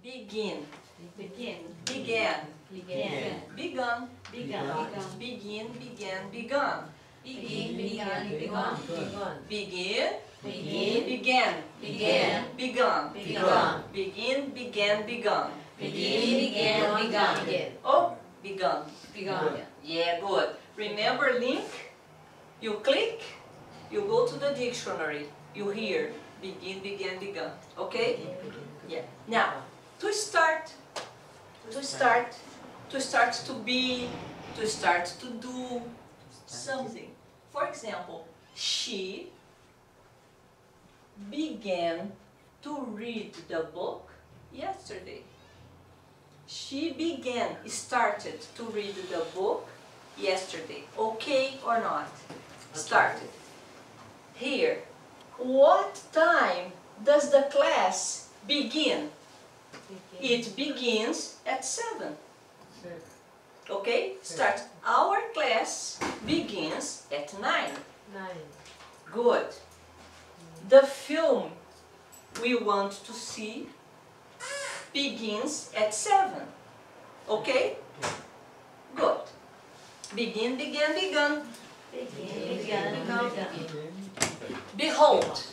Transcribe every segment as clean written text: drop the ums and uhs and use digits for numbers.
Begin. Begin. Began. Began. Begun. Begun. Begin, began, begun. Begin. Began. Begun. Begin. Begin. Began. Began. Begun. Begun. Begin, began, begun. Begin. Began. Begun. Oh, begun. Begun. Yeah, good. Remember link? You click, you go to the dictionary, you hear begin, began, begun. Okay? Yeah. Now, to start to be, to start to do something. For example, she began to read the book yesterday. She started to read the book yesterday. Okay or not? Started. Here, what time does the class begin? It begins at 7. Okay? Start. Our class begins at 9. Good. The film we want to see begins at 7. Okay? Good. Begin, began, begun. Begin. Began. Begun. Behold.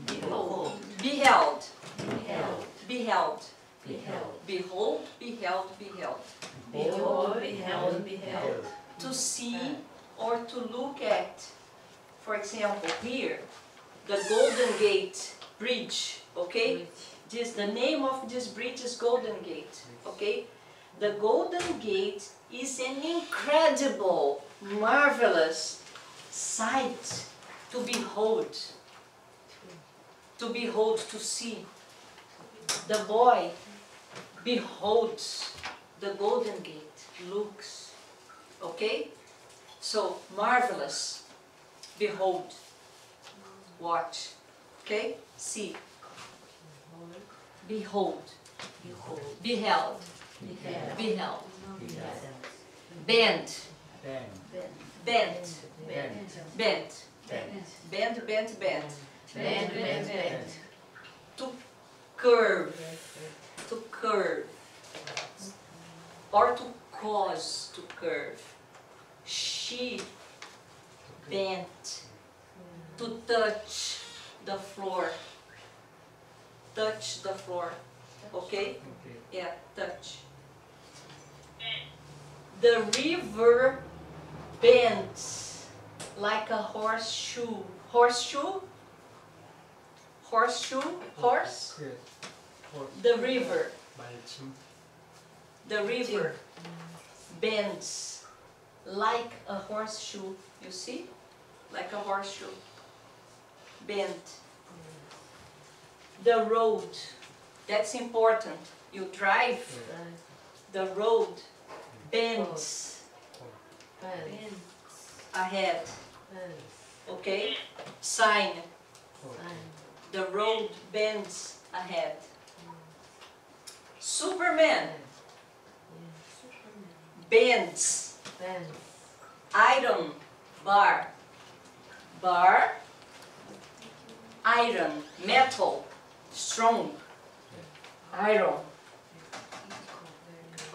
Behold. Beheld. Beheld. Beheld. Beheld. Behold, beheld, beheld. Behold. Beheld. Beheld. To see or to look at. For example, here, the Golden Gate Bridge. Okay? The name of this bridge is Golden Gate. Okay? The Golden Gate is an incredible, marvelous sight to behold. To behold, to see. The boy beholds the Golden Gate, looks. Okay? So, marvelous. Behold. Watch. Okay? See. Behold. Beheld. Beheld. Bend. Bent. Bent. Bend, bend, bend. To curve. To curve. Or to cause to curve. She bent. To touch the floor. Touch the floor. Okay? Yeah, touch. The river bends like a horseshoe. Horseshoe? Horseshoe? Horse? The river. The river bends like a horseshoe. You see? Like a horseshoe. Bent. The road. That's important. You drive. The road bends ahead. Okay? Sign. The road bends ahead. Superman bends. Iron bar. Bar. Iron. Metal. Strong. Iron.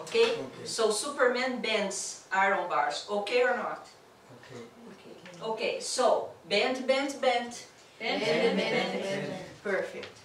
Okay? So Superman bends iron bars. Okay or not? Okay. So bend, bend, bend. Bend. Perfect.